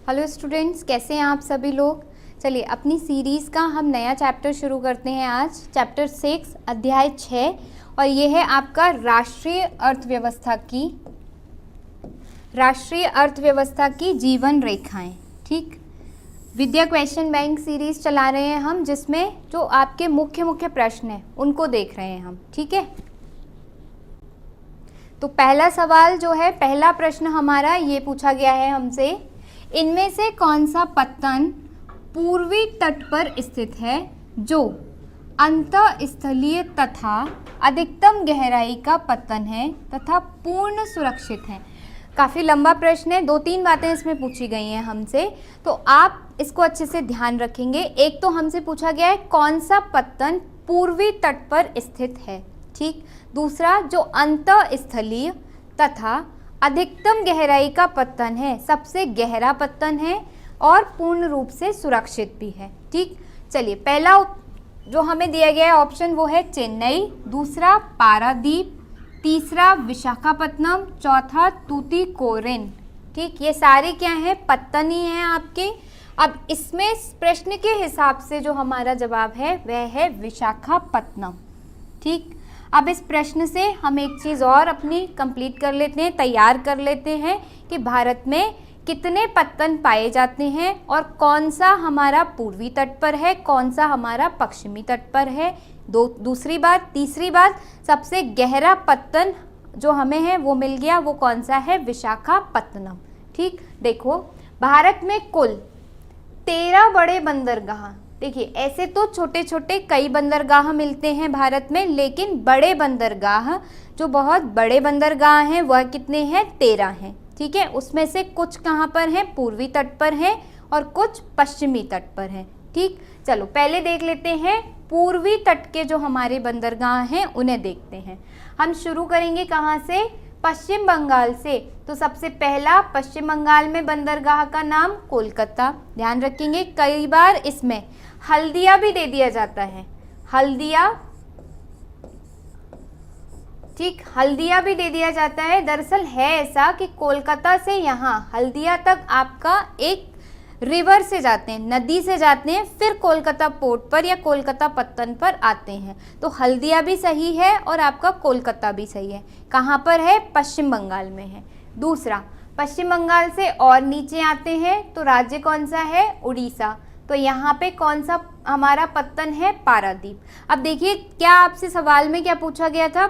Hello students, कैसे हैं आप सभी लोग। चलिए अपनी सीरीज़ का हम नया चैप्टर शुरू करते हैं आज। चैप्टर 6 अध्याय 6 और ये है आपका राष्ट्रीय अर्थव्यवस्था की जीवन रेखाएं। ठीक, विद्या क्वेश्चन बैंक सीरीज़ चला रहे हैं हम, जिसमें जो आपके मुख्य प्रश्न हैं उनको देख रहे हैं हम। ठीक है, तो पहला सवाल जो है, पहला प्रश्न हमारा ये पूछा गया है हमसे, इनमें से कौन सा पत्तन पूर्वी तट पर स्थित है जो अंतःस्थलीय तथा अधिकतम गहराई का पत्तन है तथा पूर्ण सुरक्षित है। काफ़ी लंबा प्रश्न है, 2-3 बातें इसमें पूछी गई हैं हमसे, तो आप इसको अच्छे से ध्यान रखेंगे। एक तो हमसे पूछा गया है कौन सा पत्तन पूर्वी तट पर स्थित है। ठीक, दूसरा जो अंतःस्थलीय तथा अधिकतम गहराई का पत्तन है, सबसे गहरा पत्तन है और पूर्ण रूप से सुरक्षित भी है। ठीक, चलिए पहला जो हमें दिया गया है ऑप्शन वो है चेन्नई, दूसरा पारादीप, तीसरा विशाखापत्तनम, चौथा तूतीकोरिन। ठीक, ये सारे क्या हैं, पत्तन ही हैं आपके। अब इसमें प्रश्न के हिसाब से जो हमारा जवाब है वह है विशाखापत्तनम। ठीक, अब इस प्रश्न से हम एक चीज़ और अपनी कंप्लीट कर लेते हैं, तैयार कर लेते हैं कि भारत में कितने पत्तन पाए जाते हैं और कौन सा हमारा पूर्वी तट पर है, कौन सा हमारा पश्चिमी तट पर है। दूसरी बात, तीसरी बात, सबसे गहरा पत्तन जो हमें है वो मिल गया, वो कौन सा है, विशाखापत्तनम। ठीक, देखो भारत में कुल 13 बड़े बंदरगाह, देखिए ऐसे तो छोटे छोटे कई बंदरगाह मिलते हैं भारत में, लेकिन बड़े बंदरगाह जो बहुत बड़े बंदरगाह हैं वह कितने हैं, 13 हैं। ठीक है, उसमें से कुछ कहाँ पर हैं, पूर्वी तट पर हैं और कुछ पश्चिमी तट पर हैं। ठीक, चलो पहले देख लेते हैं पूर्वी तट के जो हमारे बंदरगाह हैं उन्हें देखते हैं। हम शुरू करेंगे कहाँ से, पश्चिम बंगाल से। तो सबसे पहला पश्चिम बंगाल में बंदरगाह का नाम कोलकाता। ध्यान रखेंगे, कई बार इसमें हल्दिया भी दे दिया जाता है, हल्दिया। ठीक, हल्दिया भी दे दिया जाता है। दरअसल है ऐसा कि कोलकाता से यहाँ हल्दिया तक आपका एक रिवर से जाते हैं, नदी से जाते हैं, फिर कोलकाता पोर्ट पर या कोलकाता पत्तन पर आते हैं। तो हल्दिया भी सही है और आपका कोलकाता भी सही है। कहाँ पर है, पश्चिम बंगाल में है। दूसरा, पश्चिम बंगाल से और नीचे आते हैं तो राज्य कौन सा है, उड़ीसा। तो यहाँ पे कौन सा हमारा पत्तन है, पारादीप। अब देखिए क्या आपसे सवाल में क्या पूछा गया था,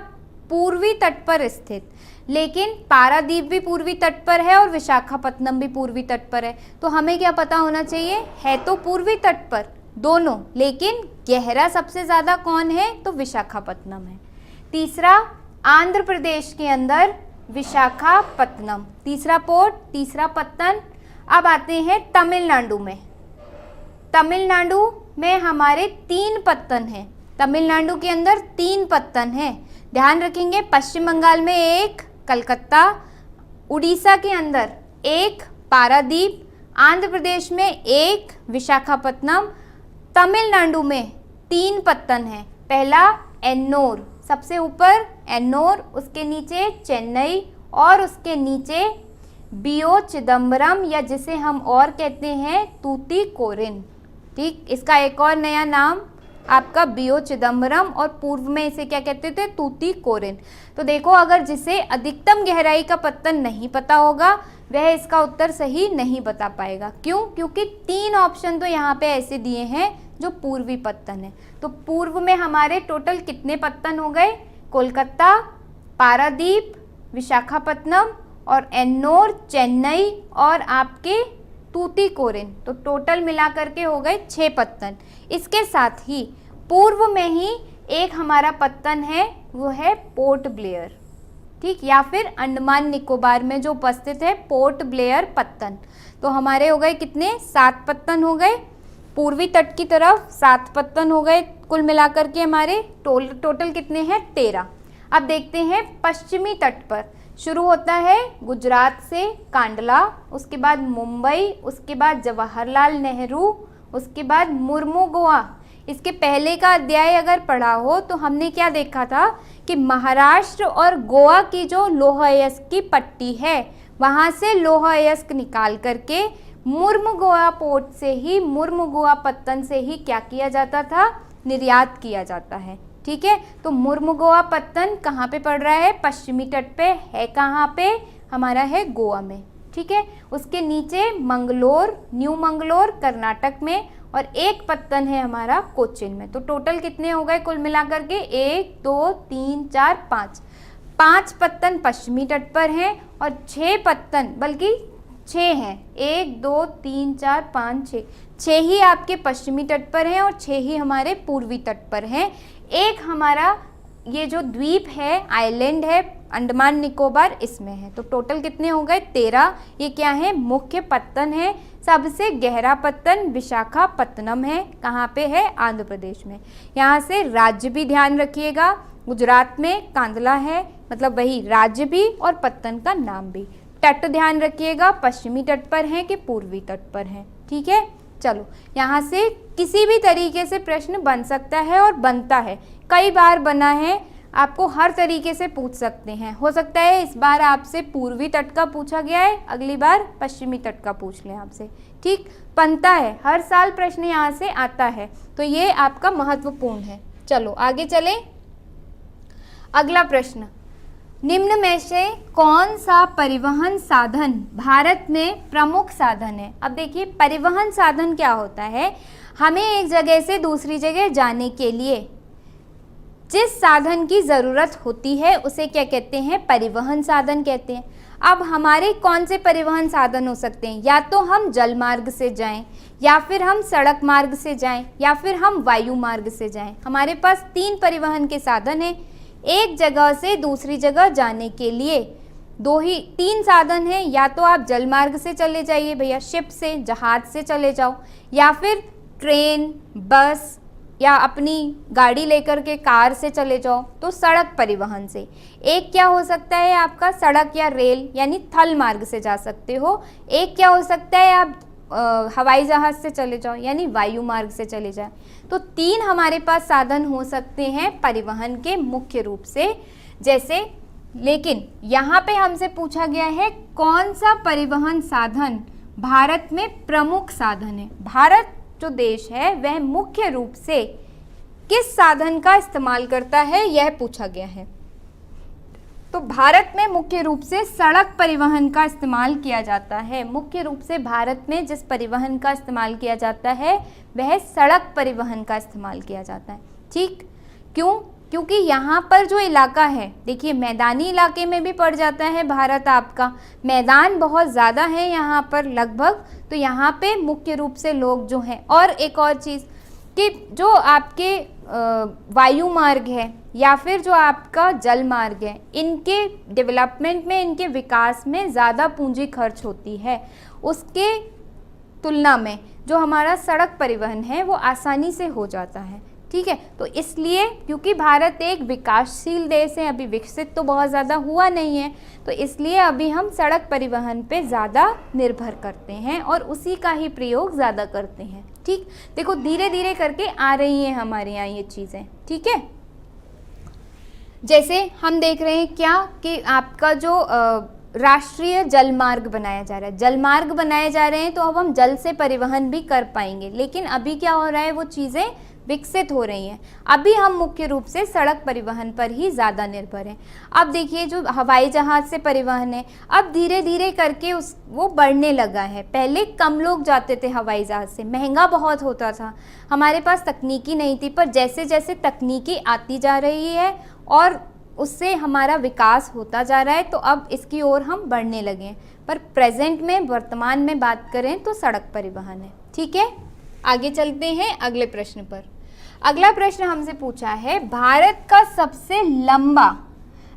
पूर्वी तट पर स्थित, लेकिन पारादीप भी पूर्वी तट पर है और विशाखापत्तनम भी पूर्वी तट पर है। तो हमें क्या पता होना चाहिए, है तो पूर्वी तट पर दोनों, लेकिन गहरा सबसे ज़्यादा कौन है, तो विशाखापत्तनम है। तीसरा, आंध्र प्रदेश के अंदर विशाखापत्तनम, तीसरा पोर्ट, तीसरा पत्तन। अब आते हैं तमिलनाडु में। तमिलनाडु में हमारे 3 पत्तन हैं, तमिलनाडु के अंदर 3 पत्तन हैं। ध्यान रखेंगे, पश्चिम बंगाल में 1 कलकत्ता, उड़ीसा के अंदर 1 पारादीप, आंध्र प्रदेश में 1 विशाखापत्तनम, तमिलनाडु में 3 पत्तन हैं। पहला एन्नोर, सबसे ऊपर एन्नोर, उसके नीचे चेन्नई और उसके नीचे बीओ चिदम्बरम, या जिसे हम और कहते हैं तूतीकोरिन। ठीक, इसका एक और नया नाम आपका बीओ चिदम्बरम, और पूर्व में इसे क्या कहते थे, तूतीकोरिन। तो देखो, अगर जिसे अधिकतम गहराई का पत्तन नहीं पता होगा वह इसका उत्तर सही नहीं बता पाएगा। क्यों, क्योंकि 3 ऑप्शन तो यहाँ पे ऐसे दिए हैं जो पूर्वी पत्तन है। तो पूर्व में हमारे टोटल कितने पत्तन हो गए, कोलकाता, पारादीप, विशाखापत्तनम और एन्नोर, चेन्नई और आपके तूतीकोरिन। तो टोटल मिलाकर के हो गए 6 पत्तन। इसके साथ ही पूर्व में ही एक हमारा पत्तन है, वो है पोर्ट ब्लेयर। ठीक, या फिर अंडमान निकोबार में जो उपस्थित है पोर्ट ब्लेयर पत्तन। तो हमारे हो गए कितने, 7 पत्तन हो गए। पूर्वी तट की तरफ 7 पत्तन हो गए, कुल मिलाकर के हमारे टोटल कितने हैं, 13। अब देखते हैं पश्चिमी तट पर। शुरू होता है गुजरात से कांडला, उसके बाद मुंबई, उसके बाद जवाहरलाल नेहरू, उसके बाद मुर्मू गोवा। इसके पहले का अध्याय अगर पढ़ा हो तो हमने क्या देखा था कि महाराष्ट्र और गोवा की जो लौह अयस्क की पट्टी है वहाँ से लौह अयस्क निकाल करके मुर्मुगुआ पोर्ट से ही, मुर्मुगुआ पत्तन से ही क्या किया जाता था, निर्यात किया जाता है। ठीक है, तो मुर्मुगुआ पत्तन कहाँ पे पड़ रहा है, पश्चिमी तट पे है, कहाँ पे, हमारा है गोवा में। ठीक है, उसके नीचे मंगलोर, न्यू मंगलोर कर्नाटक में, और एक पत्तन है हमारा कोचिन में। तो टोटल कितने हो गए कुल मिलाकर के, 1 2 3 4 5, 5 पत्तन पश्चिमी तट पर हैं और 6 पत्तन, बल्कि 6 हैं, 1 2 3 4 5 6, 6 ही आपके पश्चिमी तट पर हैं और 6 ही हमारे पूर्वी तट पर हैं। एक हमारा ये जो द्वीप है, आइलैंड है, अंडमान निकोबार, इसमें है। तो टोटल कितने हो गए, 13। ये क्या है, मुख्य पत्तन है। सबसे गहरा पत्तन विशाखापत्तनम है, कहाँ पे है, आंध्र प्रदेश में। यहाँ से राज्य भी ध्यान रखिएगा, गुजरात में कांदला है, मतलब वही राज्य भी और पत्तन का नाम भी। तट ध्यान रखिएगा, पश्चिमी तट पर है कि पूर्वी तट पर है। ठीक है, चलो यहाँ से किसी भी तरीके से प्रश्न बन सकता है और बनता है, कई बार बना है, आपको हर तरीके से पूछ सकते हैं। हो सकता है इस बार आपसे पूर्वी तट का पूछा गया है, अगली बार पश्चिमी तट का पूछ लें आपसे। ठीक, बनता है, हर साल प्रश्न यहाँ से आता है, तो ये आपका महत्वपूर्ण है। चलो आगे चलें। अगला प्रश्न, निम्न में से कौन सा परिवहन साधन भारत में प्रमुख साधन है। अब देखिए, परिवहन साधन क्या होता है, हमें एक जगह से दूसरी जगह जाने के लिए जिस साधन की ज़रूरत होती है उसे क्या कहते हैं, परिवहन साधन कहते हैं। अब हमारे कौन से परिवहन साधन हो सकते हैं, या तो हम जल मार्ग से जाएं, या फिर हम सड़क मार्ग से जाएं, या फिर हम वायु मार्ग से जाएं। हमारे पास 3 परिवहन के साधन हैं। एक जगह से दूसरी जगह जाने के लिए 3 साधन हैं, या तो आप जल मार्ग से चले जाइए भैया, शिप से, जहाज से चले जाओ, या फिर ट्रेन, बस, या अपनी गाड़ी लेकर के कार से चले जाओ, तो सड़क परिवहन से। एक क्या हो सकता है आपका, सड़क या रेल यानी थल मार्ग से जा सकते हो। एक क्या हो सकता है, आप हवाई जहाज से चले जाओ यानी वायु मार्ग से चले जाए। तो 3 हमारे पास साधन हो सकते हैं परिवहन के मुख्य रूप से। जैसे, लेकिन यहाँ पे हमसे पूछा गया है कौन सा परिवहन साधन भारत में प्रमुख साधन है। भारत जो देश है वह मुख्य रूप से किस साधन का इस्तेमाल करता है, यह पूछा गया है। तो भारत में मुख्य रूप से सड़क परिवहन का इस्तेमाल किया जाता है। मुख्य रूप से भारत में जिस परिवहन का इस्तेमाल किया जाता है वह सड़क परिवहन का इस्तेमाल किया जाता है। ठीक, क्यों, क्योंकि यहाँ पर जो इलाका है, देखिए मैदानी इलाके में भी पड़ जाता है भारत आपका, मैदान बहुत ज़्यादा है यहाँ पर लगभग, तो यहाँ पे मुख्य रूप से लोग जो हैं। और एक और चीज़ कि जो आपके वायु मार्ग है या फिर जो आपका जल मार्ग है, इनके डेवलपमेंट में, इनके विकास में ज़्यादा पूंजी खर्च होती है, उसके तुलना में जो हमारा सड़क परिवहन है वो आसानी से हो जाता है। ठीक है, तो इसलिए क्योंकि भारत एक विकासशील देश है, अभी विकसित तो बहुत ज़्यादा हुआ नहीं है, तो इसलिए अभी हम सड़क परिवहन पे ज़्यादा निर्भर करते हैं और उसी का ही प्रयोग ज़्यादा करते हैं। ठीक, देखो धीरे धीरे करके आ रही हैं हमारे यहाँ ये चीज़ें। ठीक है, जैसे हम देख रहे हैं क्या कि आपका जो राष्ट्रीय जल मार्ग बनाया जा रहा है, जल मार्ग बनाए जा रहे हैं, तो अब हम जल से परिवहन भी कर पाएंगे। लेकिन अभी क्या हो रहा है, वो चीज़ें विकसित हो रही हैं। अभी हम मुख्य रूप से सड़क परिवहन पर ही ज़्यादा निर्भर हैं। अब देखिए जो हवाई जहाज़ से परिवहन है, अब धीरे धीरे करके वो बढ़ने लगा है। पहले कम लोग जाते थे हवाई जहाज़ से, महंगा बहुत होता था, हमारे पास तकनीकी नहीं थी। पर जैसे जैसे तकनीकी आती जा रही है और उससे हमारा विकास होता जा रहा है, तो अब इसकी ओर हम बढ़ने लगे हैं। पर प्रेजेंट में, वर्तमान में बात करें तो सड़क परिवहन है। ठीक है, आगे चलते हैं अगले प्रश्न पर। अगला प्रश्न हमसे पूछा है, भारत का सबसे लंबा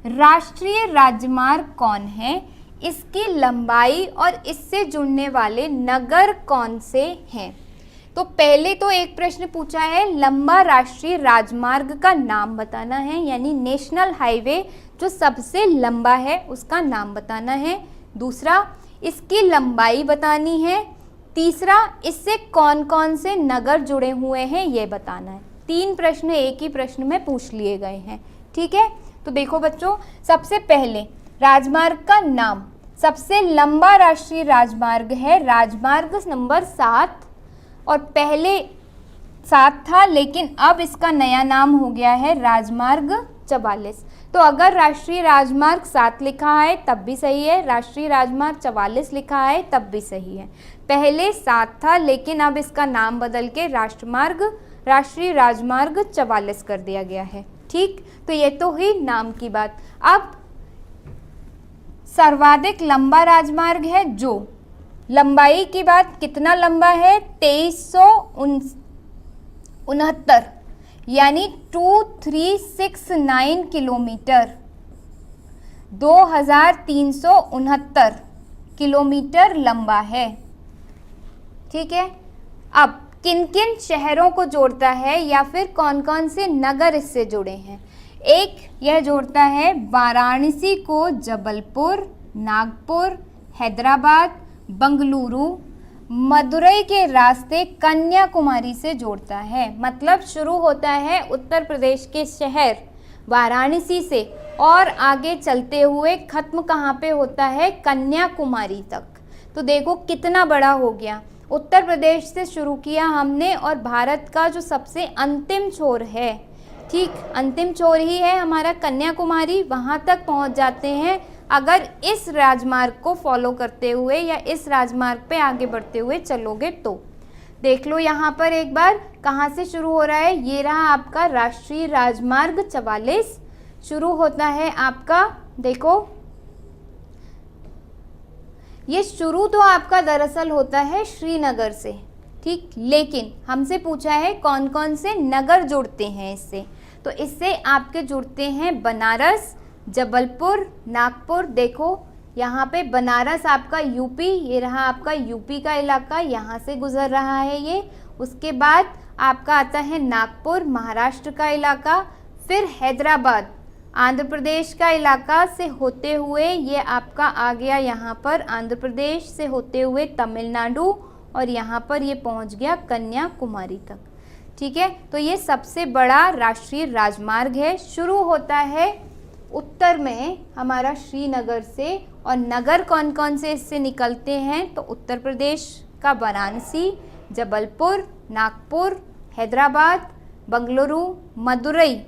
राष्ट्रीय राजमार्ग कौन है, इसकी लंबाई और इससे जुड़ने वाले नगर कौन से हैं। तो पहले तो एक प्रश्न पूछा है, लंबा राष्ट्रीय राजमार्ग का नाम बताना है, यानी नेशनल हाईवे जो सबसे लंबा है उसका नाम बताना है। दूसरा, इसकी लंबाई बतानी है। तीसरा, इससे कौन कौन से नगर जुड़े हुए हैं ये बताना है। 3 प्रश्न एक ही प्रश्न में पूछ लिए गए हैं। ठीक है, तो देखो बच्चों, सबसे पहले राजमार्ग का नाम, सबसे लंबा राष्ट्रीय राजमार्ग है राजमार्ग नंबर 7, और पहले 7 था लेकिन अब इसका नया नाम हो गया है राजमार्ग 44। तो अगर राष्ट्रीय राजमार्ग 7 लिखा है तब भी सही है, राष्ट्रीय राजमार्ग 44 लिखा है तब भी सही है। पहले 7 था लेकिन अब इसका नाम बदल के राष्ट्रीय राजमार्ग 44 कर दिया गया है। ठीक, तो ये तो हुई नाम की बात। अब सर्वाधिक लंबा राजमार्ग है जो, लंबाई की बात, कितना लंबा है 2369 यानी 2369 किलोमीटर, 2369 किलोमीटर लंबा है। ठीक है, अब किन किन शहरों को जोड़ता है या फिर कौन कौन से नगर इससे जुड़े हैं? एक, यह जोड़ता है वाराणसी को जबलपुर, नागपुर, हैदराबाद, बंगलुरु, मदुरई के रास्ते कन्याकुमारी से जोड़ता है। मतलब शुरू होता है उत्तर प्रदेश के शहर वाराणसी से और आगे चलते हुए खत्म कहाँ पे होता है? कन्याकुमारी तक। तो देखो कितना बड़ा हो गया। उत्तर प्रदेश से शुरू किया हमने और भारत का जो सबसे अंतिम छोर है, ठीक, अंतिम छोर ही है हमारा कन्याकुमारी, वहाँ तक पहुँच जाते हैं अगर इस राजमार्ग को फॉलो करते हुए या इस राजमार्ग पे आगे बढ़ते हुए चलोगे तो। देख लो यहाँ पर एक बार कहाँ से शुरू हो रहा है, ये रहा आपका राष्ट्रीय राजमार्ग 44, शुरू होता है आपका, देखो ये शुरू तो आपका दरअसल होता है श्रीनगर से, ठीक, लेकिन हमसे पूछा है कौन कौन से नगर जुड़ते हैं इससे, तो इससे आपके जुड़ते हैं बनारस, जबलपुर, नागपुर। देखो यहाँ पे बनारस आपका यूपी, ये रहा आपका यूपी का इलाका, यहाँ से गुजर रहा है ये। उसके बाद आपका आता है नागपुर, महाराष्ट्र का इलाका, फिर हैदराबाद आंध्र प्रदेश का इलाका से होते हुए ये आपका आ गया यहाँ पर आंध्र प्रदेश से होते हुए तमिलनाडु, और यहाँ पर ये पहुँच गया कन्याकुमारी तक। ठीक है, तो ये सबसे बड़ा राष्ट्रीय राजमार्ग है। शुरू होता है उत्तर में हमारा श्रीनगर से, और नगर कौन कौन से इससे निकलते हैं तो उत्तर प्रदेश का वाराणसी, जबलपुर, नागपुर, हैदराबाद, बंगलुरु, मदुरई,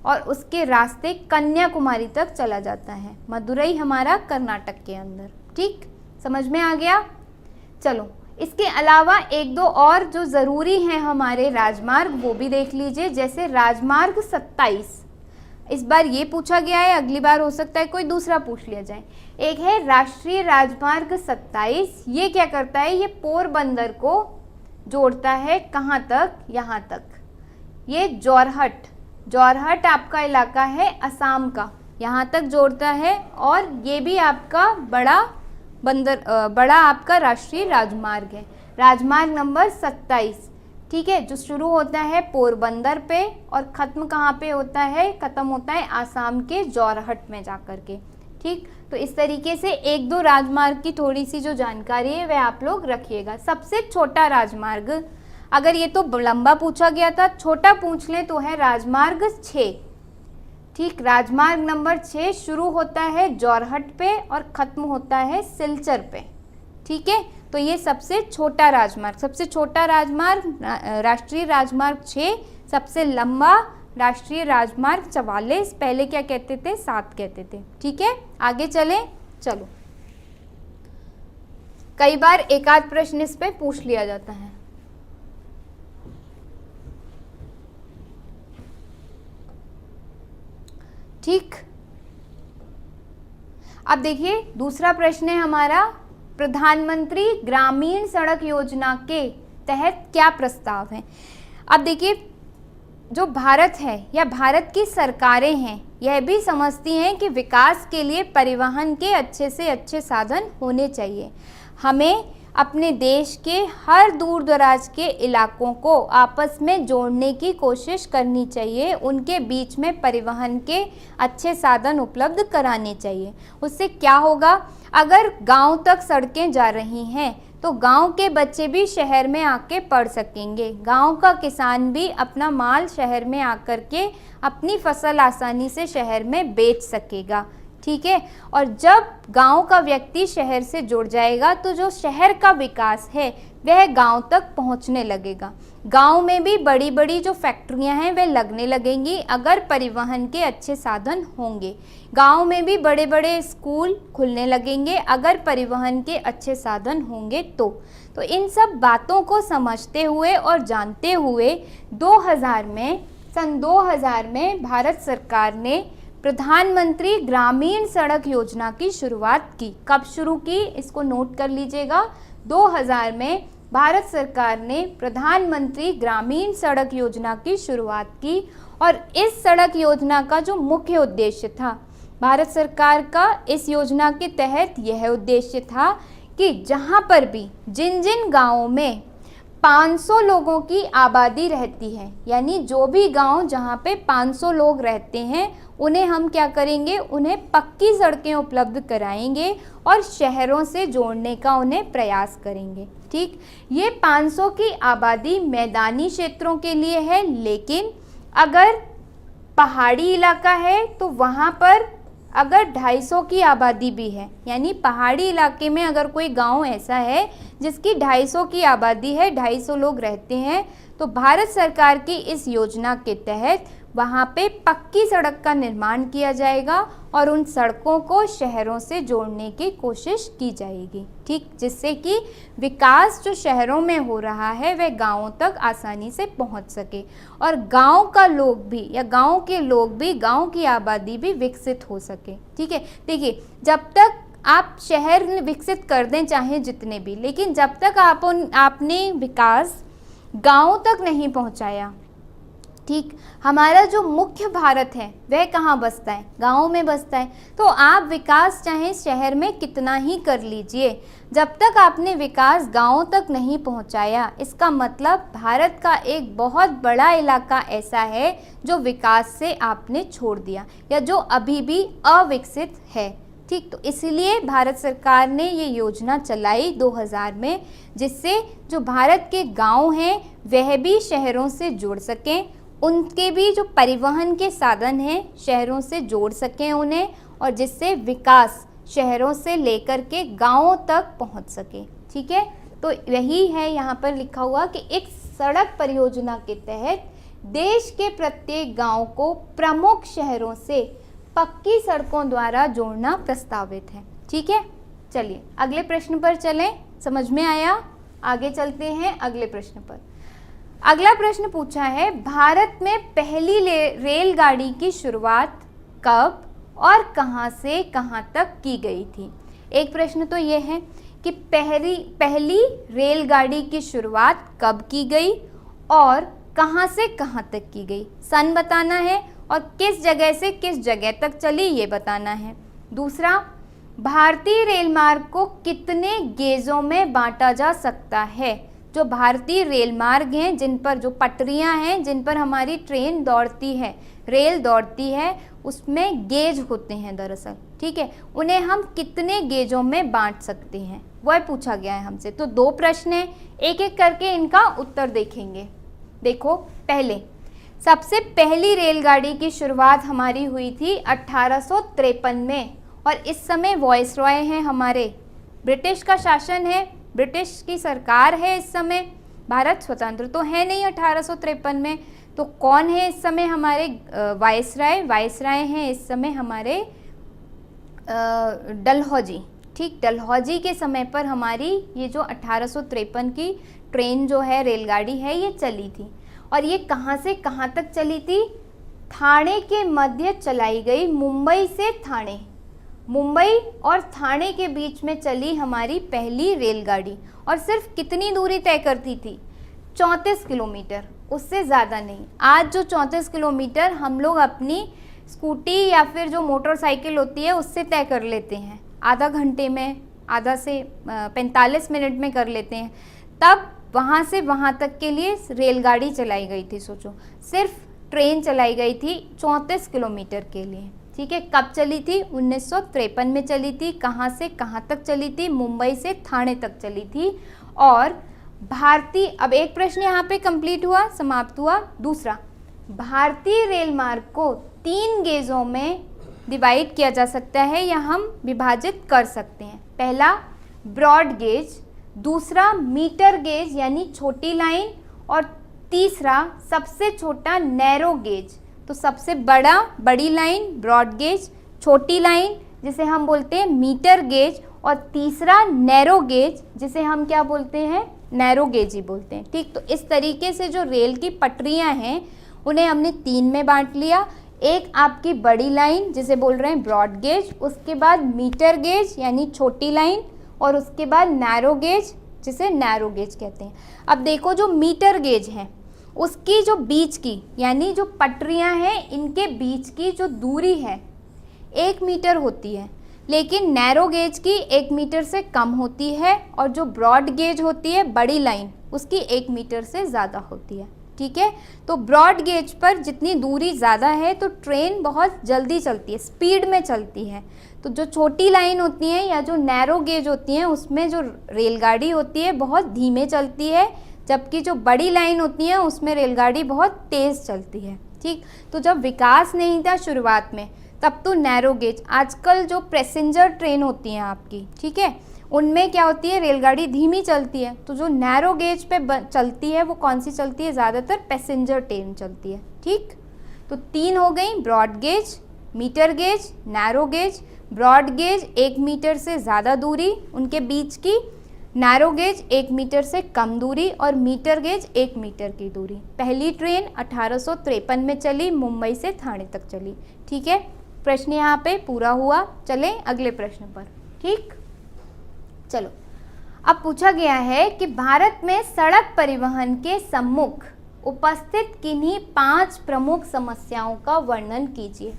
और उसके रास्ते कन्याकुमारी तक चला जाता है। मदुरई हमारा कर्नाटक के अंदर। ठीक, समझ में आ गया? चलो, इसके अलावा एक दो और जो ज़रूरी हैं हमारे राजमार्ग वो भी देख लीजिए। जैसे राजमार्ग 27, इस बार ये पूछा गया है, अगली बार हो सकता है कोई दूसरा पूछ लिया जाए। एक है राष्ट्रीय राजमार्ग 27, ये क्या करता है, ये पोरबंदर को जोड़ता है, कहाँ तक? यहाँ तक। ये जोरहट आपका इलाका है असम का, यहाँ तक जोड़ता है, और ये भी आपका बड़ा आपका राष्ट्रीय राजमार्ग है, राजमार्ग नंबर 27। ठीक है, जो शुरू होता है पोरबंदर पे और ख़त्म कहाँ पे होता है? ख़त्म होता है आसाम के जोरहट में जाकर के। ठीक, तो इस तरीके से एक दो राजमार्ग की थोड़ी सी जो जानकारी है वह आप लोग रखिएगा। सबसे छोटा राजमार्ग, अगर ये तो लंबा पूछा गया था, छोटा पूछ लें तो है राजमार्ग 6। ठीक, राजमार्ग नंबर 6 शुरू होता है जोरहट पे और ख़त्म होता है सिलचर पे। ठीक है, तो ये सबसे छोटा राजमार्ग राष्ट्रीय राजमार्ग 6, सबसे लंबा राष्ट्रीय राजमार्ग 44, पहले क्या कहते थे? 7 कहते थे। ठीक है, आगे चलें। चलो, कई बार एक आध प्रश्न इस पे पूछ लिया जाता है। ठीक, अब देखिए दूसरा प्रश्न है हमारा, प्रधानमंत्री ग्रामीण सड़क योजना के तहत क्या प्रस्ताव है? अब देखिए, जो भारत है या भारत की सरकारें हैं यह भी समझती हैं कि विकास के लिए परिवहन के अच्छे से अच्छे साधन होने चाहिए। हमें अपने देश के हर दूर दराज के इलाकों को आपस में जोड़ने की कोशिश करनी चाहिए, उनके बीच में परिवहन के अच्छे साधन उपलब्ध कराने चाहिए। उससे क्या होगा, अगर गांव तक सड़कें जा रही हैं तो गांव के बच्चे भी शहर में आके पढ़ सकेंगे, गांव का किसान भी अपना माल शहर में आकर के अपनी फसल आसानी से शहर में बेच सकेगा। ठीक है। और जब गांव का व्यक्ति शहर से जुड़ जाएगा तो जो शहर का विकास है वह गांव तक पहुंचने लगेगा। गांव में भी बड़ी बड़ी जो फैक्ट्रियां हैं वह लगने लगेंगी अगर परिवहन के अच्छे साधन होंगे। गांव में भी बड़े बड़े स्कूल खुलने लगेंगे अगर परिवहन के अच्छे साधन होंगे तो इन सब बातों को समझते हुए और जानते हुए सन 2000 में भारत सरकार ने प्रधानमंत्री ग्रामीण सड़क योजना की शुरुआत की। कब शुरू की, इसको नोट कर लीजिएगा। 2000 में भारत सरकार ने प्रधानमंत्री ग्रामीण सड़क योजना की शुरुआत की और इस सड़क योजना का जो मुख्य उद्देश्य था भारत सरकार का, इस योजना के तहत यह उद्देश्य था कि जहां पर भी जिन जिन गांवों में 500 लोगों की आबादी रहती है, यानी जो भी गांव जहां पे 500 लोग रहते हैं उन्हें हम क्या करेंगे, उन्हें पक्की सड़कें उपलब्ध कराएंगे और शहरों से जोड़ने का उन्हें प्रयास करेंगे। ठीक, ये 500 की आबादी मैदानी क्षेत्रों के लिए है, लेकिन अगर पहाड़ी इलाका है तो वहाँ पर अगर 250 की आबादी भी है, यानी पहाड़ी इलाके में अगर कोई गांव ऐसा है जिसकी 250 की आबादी है, 250 लोग रहते हैं, तो भारत सरकार की इस योजना के तहत वहाँ पे पक्की सड़क का निर्माण किया जाएगा और उन सड़कों को शहरों से जोड़ने की कोशिश की जाएगी। ठीक, जिससे कि विकास जो शहरों में हो रहा है वह गांवों तक आसानी से पहुंच सके और गांव का लोग भी या गांव के लोग भी, गांव की आबादी भी विकसित हो सके। ठीक है, देखिए जब तक आप शहर विकसित कर दें चाहे जितने भी, लेकिन जब तक आपने विकास गाँव तक नहीं पहुँचाया, ठीक, हमारा जो मुख्य भारत है वह कहाँ बसता है, गाँव में बसता है। तो आप विकास चाहे शहर में कितना ही कर लीजिए, जब तक आपने विकास गाँव तक नहीं पहुँचाया, इसका मतलब भारत का एक बहुत बड़ा इलाका ऐसा है जो विकास से आपने छोड़ दिया या जो अभी भी अविकसित है। ठीक, तो इसलिए भारत सरकार ने ये योजना चलाई 2000 में, जिससे जो भारत के गाँव हैं वह भी शहरों से जुड़ सकें, उनके भी जो परिवहन के साधन हैं शहरों से जोड़ सकें उन्हें, और जिससे विकास शहरों से लेकर के गांवों तक पहुंच सके। ठीक है, तो यही है यहाँ पर लिखा हुआ कि एक सड़क परियोजना के तहत देश के प्रत्येक गांव को प्रमुख शहरों से पक्की सड़कों द्वारा जोड़ना प्रस्तावित है। ठीक है, चलिए अगले प्रश्न पर चलें। समझ में आया? आगे चलते हैं अगले प्रश्न पर। अगला प्रश्न पूछा है, भारत में पहली रेलगाड़ी की शुरुआत कब और कहां से कहां तक की गई थी। एक प्रश्न तो ये है कि पहली रेलगाड़ी की शुरुआत कब की गई और कहां से कहां तक की गई, सन बताना है, और किस जगह से किस जगह तक चली ये बताना है। दूसरा, भारतीय रेल मार्ग को कितने गेजों में बांटा जा सकता है। जो भारतीय रेल मार्ग हैं, जिन पर जो पटरियां हैं, जिन पर हमारी ट्रेन दौड़ती है, रेल दौड़ती है, उसमें गेज होते हैं दरअसल। ठीक है, उन्हें हम कितने गेजों में बांट सकते हैं वह पूछा गया है हमसे। तो 2 प्रश्न हैं, एक एक करके इनका उत्तर देखेंगे। देखो, पहले सबसे पहली रेलगाड़ी की शुरुआत हमारी हुई थी 1853 में, और इस समय वॉइसरॉय हैं हमारे, ब्रिटिश का शासन है, ब्रिटिश की सरकार है इस समय। भारत स्वतंत्र तो है नहीं 1853 में, तो कौन है इस समय हमारे वायसराय हैं इस समय हमारे डलहौजी। ठीक, डलहौजी के समय पर हमारी ये जो 1853 की ट्रेन जो है, रेलगाड़ी है, ये चली थी। और ये कहाँ से कहाँ तक चली थी? ठाणे के मध्य चलाई गई, मुंबई से ठाणे, मुंबई और ठाणे के बीच में चली हमारी पहली रेलगाड़ी। और सिर्फ कितनी दूरी तय करती थी? 34 किलोमीटर, उससे ज़्यादा नहीं। आज जो 34 किलोमीटर हम लोग अपनी स्कूटी या फिर जो मोटरसाइकिल होती है उससे तय कर लेते हैं, आधा घंटे में, आधा से 45 मिनट में कर लेते हैं, तब वहाँ से वहाँ तक के लिए रेलगाड़ी चलाई गई थी। सोचो, सिर्फ ट्रेन चलाई गई थी 34 किलोमीटर के लिए। ठीक है, कब चली थी? 1953 में चली थी। कहाँ से कहाँ तक चली थी? मुंबई से ठाणे तक चली थी। और भारतीय, अब एक प्रश्न यहाँ पे कंप्लीट हुआ, समाप्त हुआ। दूसरा, भारतीय रेल मार्ग को 3 गेजों में डिवाइड किया जा सकता है या हम विभाजित कर सकते हैं। पहला ब्रॉड गेज, दूसरा मीटर गेज यानी छोटी लाइन, और तीसरा सबसे छोटा नैरो गेज। तो सबसे बड़ी लाइन ब्रॉड गेज, छोटी लाइन जिसे हम बोलते हैं मीटर गेज, और तीसरा नैरो गेज जिसे हम क्या बोलते हैं, नैरो गेज ही बोलते हैं। ठीक, तो इस तरीके से जो रेल की पटरियां हैं उन्हें हमने 3 में बांट लिया। एक आपकी बड़ी लाइन जिसे बोल रहे हैं ब्रॉड गेज, उसके बाद मीटर गेज यानी छोटी लाइन, और उसके बाद नैरो गेज जिसे नैरो गेज कहते हैं। अब देखो जो मीटर गेज है उसकी जो बीच की यानी जो पटरियां हैं इनके बीच की जो दूरी है 1 मीटर होती है, लेकिन नैरो गेज की 1 मीटर से कम होती है, और जो ब्रॉड गेज होती है बड़ी लाइन उसकी 1 मीटर से ज़्यादा होती है। ठीक है, तो ब्रॉड गेज पर जितनी दूरी ज़्यादा है तो ट्रेन बहुत जल्दी चलती है, स्पीड में चलती है। तो जो छोटी लाइन होती है या जो नैरो गेज होती हैं उसमें जो रेलगाड़ी होती है बहुत धीमे चलती है, जबकि जो बड़ी लाइन होती है उसमें रेलगाड़ी बहुत तेज़ चलती है। ठीक, तो जब विकास नहीं था शुरुआत में तब तो नैरो गेज, आजकल जो पैसेंजर ट्रेन होती हैं आपकी, ठीक है, उनमें क्या होती है रेलगाड़ी धीमी चलती है। तो जो नैरो गेज पे चलती है वो कौन सी चलती है, ज़्यादातर पैसेंजर ट्रेन चलती है। ठीक, तो 3 हो गई, broad gauge, metre gauge, narrow gauge. Broad gauge 1 metre से ज़्यादा दूरी उनके बीच की, नैरो गेज 1 मीटर से कम दूरी, और मीटर गेज 1 मीटर की दूरी। पहली ट्रेन 1853 में चली, मुंबई से थाने तक चली। ठीक है, प्रश्न यहाँ पे पूरा हुआ। चलें अगले प्रश्न पर। ठीक, चलो अब पूछा गया है कि भारत में सड़क परिवहन के सम्मुख उपस्थित किन्हीं 5 प्रमुख समस्याओं का वर्णन कीजिए।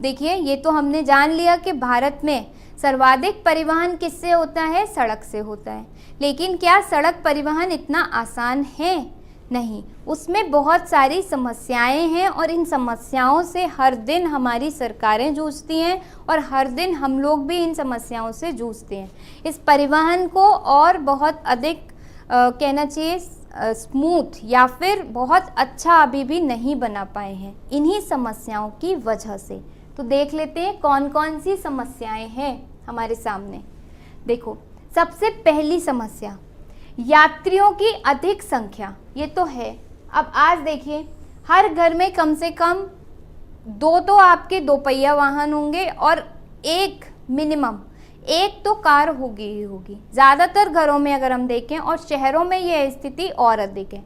देखिए, ये तो हमने जान लिया कि भारत में सर्वाधिक परिवहन किससे होता है, सड़क से होता है। लेकिन क्या सड़क परिवहन इतना आसान है? नहीं, उसमें बहुत सारी समस्याएं हैं, और इन समस्याओं से हर दिन हमारी सरकारें जूझती हैं, और हर दिन हम लोग भी इन समस्याओं से जूझते हैं। इस परिवहन को और बहुत अधिक कहना चाहिए स्मूथ या फिर बहुत अच्छा अभी भी नहीं बना पाए हैं इन्हीं समस्याओं की वजह से। तो देख लेते हैं कौन कौन सी समस्याएं हैं हमारे सामने। देखो, सबसे पहली समस्या यात्रियों की अधिक संख्या। ये तो है, अब आज देखिए हर घर में कम से कम 2 तो आपके 2 पहिया वाहन होंगे, और मिनिमम एक तो कार होगी ही होगी। ज़्यादातर घरों में अगर हम देखें, और शहरों में यह स्थिति और अधिक है।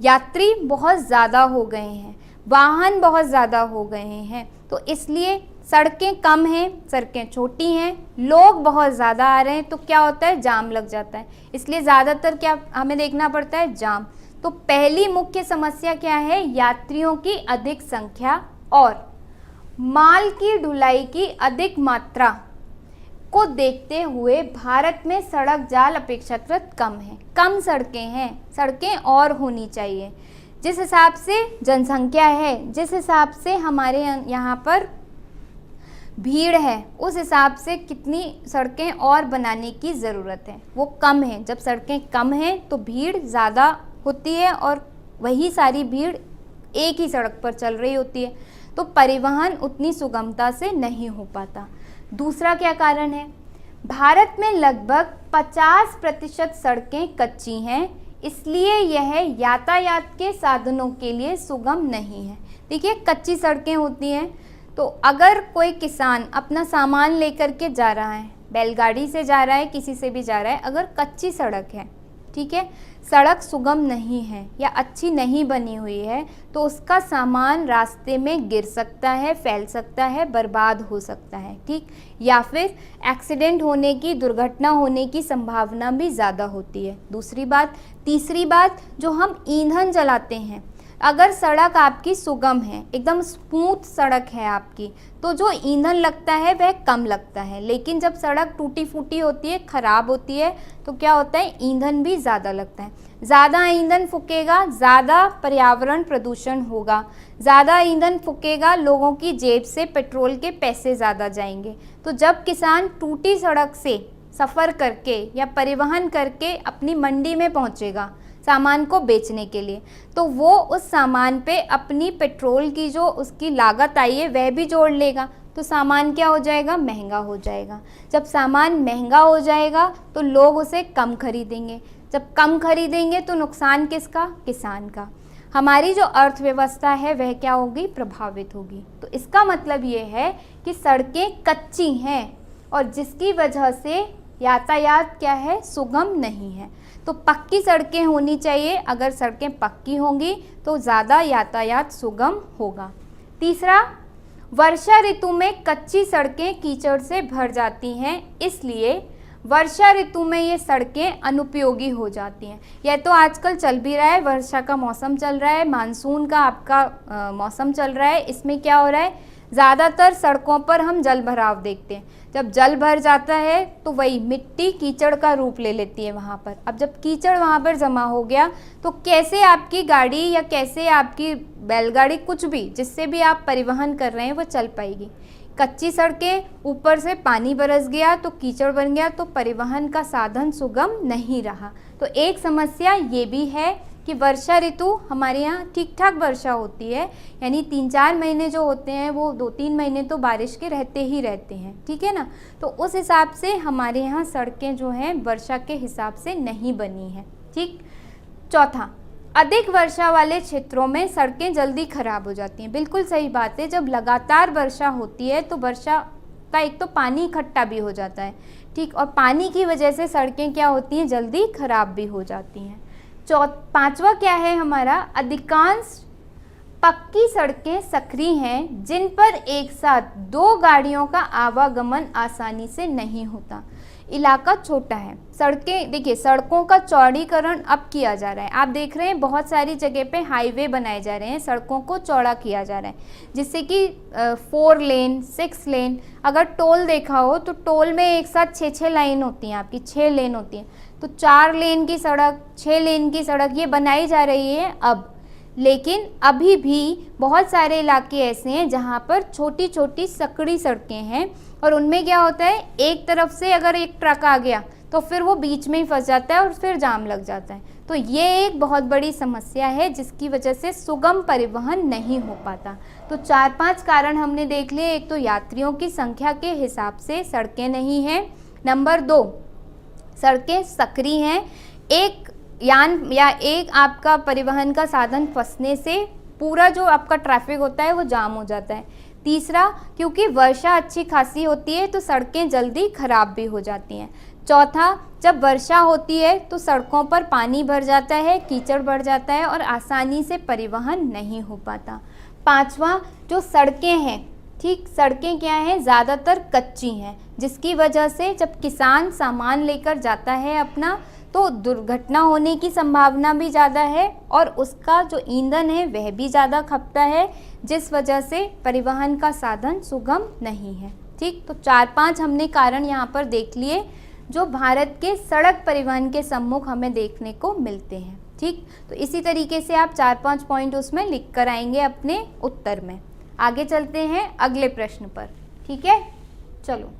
यात्री बहुत ज़्यादा हो गए हैं, वाहन बहुत ज़्यादा हो गए हैं, तो इसलिए सड़कें कम हैं, सड़कें छोटी हैं, लोग बहुत ज़्यादा आ रहे हैं, तो क्या होता है, जाम लग जाता है। इसलिए ज़्यादातर क्या हमें देखना पड़ता है, जाम। तो पहली मुख्य समस्या क्या है, यात्रियों की अधिक संख्या और माल की ढुलाई की अधिक मात्रा को देखते हुए भारत में सड़क जाल अपेक्षाकृत कम है। कम सड़कें हैं, सड़कें और होनी चाहिए। जिस हिसाब से जनसंख्या है, जिस हिसाब से हमारे यहाँ पर भीड़ है, उस हिसाब से कितनी सड़कें और बनाने की ज़रूरत है, वो कम है। जब सड़कें कम हैं तो भीड़ ज़्यादा होती है, और वही सारी भीड़ एक ही सड़क पर चल रही होती है, तो परिवहन उतनी सुगमता से नहीं हो पाता। दूसरा क्या कारण है, भारत में लगभग 50% सड़कें कच्ची हैं, इसलिए यह यातायात के साधनों के लिए सुगम नहीं है। देखिए, कच्ची सड़कें होती हैं, तो अगर कोई किसान अपना सामान लेकर के जा रहा है, बैलगाड़ी से जा रहा है, किसी से भी जा रहा है, अगर कच्ची सड़क है, ठीक है, सड़क सुगम नहीं है या अच्छी नहीं बनी हुई है, तो उसका सामान रास्ते में गिर सकता है, फैल सकता है, बर्बाद हो सकता है। ठीक, या फिर एक्सीडेंट होने की, दुर्घटना होने की संभावना भी ज़्यादा होती है। दूसरी बात, तीसरी बात, जो हम ईंधन जलाते हैं, अगर सड़क आपकी सुगम है, एकदम स्मूथ सड़क है आपकी, तो जो ईंधन लगता है वह कम लगता है। लेकिन जब सड़क टूटी फूटी होती है, ख़राब होती है, तो क्या होता है, ईंधन भी ज़्यादा लगता है। ज़्यादा ईंधन फूकेगा, ज़्यादा पर्यावरण प्रदूषण होगा, ज़्यादा ईंधन फूकेगा, लोगों की जेब से पेट्रोल के पैसे ज़्यादा जाएंगे। तो जब किसान टूटी सड़क से सफ़र करके या परिवहन करके अपनी मंडी में पहुँचेगा सामान को बेचने के लिए, तो वो उस सामान पे अपनी पेट्रोल की जो उसकी लागत आई है वह भी जोड़ लेगा। तो सामान क्या हो जाएगा, महंगा हो जाएगा। जब सामान महंगा हो जाएगा तो लोग उसे कम खरीदेंगे, जब कम खरीदेंगे तो नुकसान किसका, किसान का। हमारी जो अर्थव्यवस्था है वह क्या होगी, प्रभावित होगी। तो इसका मतलब ये है कि सड़कें कच्ची हैं और जिसकी वजह से यातायात क्या है, सुगम नहीं है। तो पक्की सड़कें होनी चाहिए, अगर सड़कें पक्की होंगी तो ज़्यादा यातायात सुगम होगा। तीसरा, वर्षा ऋतु में कच्ची सड़कें कीचड़ से भर जाती हैं, इसलिए वर्षा ऋतु में ये सड़कें अनुपयोगी हो जाती हैं। यह तो आजकल चल भी रहा है, वर्षा का मौसम चल रहा है, मानसून का आपका मौसम चल रहा है। इसमें क्या हो रहा है, ज़्यादातर सड़कों पर हम जल भराव देखते हैं। जब जल भर जाता है तो वही मिट्टी कीचड़ का रूप ले लेती है वहाँ पर। अब जब कीचड़ वहाँ पर जमा हो गया तो कैसे आपकी गाड़ी या कैसे आपकी बैलगाड़ी, कुछ भी जिससे भी आप परिवहन कर रहे हैं, वो चल पाएगी। कच्ची सड़कें, ऊपर से पानी बरस गया तो कीचड़ बन गया, तो परिवहन का साधन सुगम नहीं रहा। तो एक समस्या ये भी है कि वर्षा ऋतु हमारे यहाँ ठीक ठाक वर्षा होती है, यानी 3-4 महीने जो होते हैं वो 2-3 महीने तो बारिश के रहते ही रहते हैं, ठीक है ना। तो उस हिसाब से हमारे यहाँ सड़कें जो हैं वर्षा के हिसाब से नहीं बनी हैं, ठीक। चौथा, अधिक वर्षा वाले क्षेत्रों में सड़कें जल्दी खराब हो जाती हैं। बिल्कुल सही बात है, जब लगातार वर्षा होती है तो वर्षा का एक तो पानी इकट्ठा भी हो जाता है, ठीक, और पानी की वजह से सड़कें क्या होती हैं, जल्दी खराब भी हो जाती हैं। पांचवा क्या है हमारा, अधिकांश पक्की सड़कें सक्रिय हैं जिन पर एक साथ 2 गाड़ियों का आवागमन आसानी से नहीं होता। इलाका छोटा है, सड़कें देखिए, सड़कों का चौड़ीकरण अब किया जा रहा है। आप देख रहे हैं बहुत सारी जगह पे हाईवे बनाए जा रहे हैं, सड़कों को चौड़ा किया जा रहा है, जिससे कि 4 लेन 6 लेन, अगर टोल देखा हो तो टोल में एक साथ 6 लाइन होती हैं, आपकी 6 लेन होती हैं। तो 4 लेन की सड़क, 6 लेन की सड़क ये बनाई जा रही है अब। लेकिन अभी भी बहुत सारे इलाके ऐसे हैं जहाँ पर छोटी छोटी सकड़ी सड़कें हैं और उनमें क्या होता है, एक तरफ से अगर एक ट्रक आ गया तो फिर वो बीच में ही फंस जाता है और फिर जाम लग जाता है। तो ये एक बहुत बड़ी समस्या है जिसकी वजह से सुगम परिवहन नहीं हो पाता। तो 4-5 कारण हमने देख लिए। एक तो यात्रियों की संख्या के हिसाब से सड़कें नहीं हैं। नंबर 2, सड़कें सक्रिय हैं, एक यान या एक आपका परिवहन का साधन फंसने से पूरा जो आपका ट्रैफिक होता है वो जाम हो जाता है। तीसरा, क्योंकि वर्षा अच्छी खासी होती है तो सड़कें जल्दी खराब भी हो जाती हैं। चौथा, जब वर्षा होती है तो सड़कों पर पानी भर जाता है, कीचड़ बढ़ जाता है और आसानी से परिवहन नहीं हो पाता। पांचवा, जो सड़कें हैं, ठीक, सड़कें क्या हैं, ज़्यादातर कच्ची हैं, जिसकी वजह से जब किसान सामान लेकर जाता है अपना तो दुर्घटना होने की संभावना भी ज़्यादा है और उसका जो ईंधन है वह भी ज़्यादा खपता है, जिस वजह से परिवहन का साधन सुगम नहीं है, ठीक। तो 4-5 हमने कारण यहाँ पर देख लिए जो भारत के सड़क परिवहन के सम्मुख हमें देखने को मिलते हैं, ठीक। तो इसी तरीके से आप 4-5 पॉइंट उसमें लिख कर आएंगे अपने उत्तर में। आगे चलते हैं अगले प्रश्न पर, ठीक है, चलो।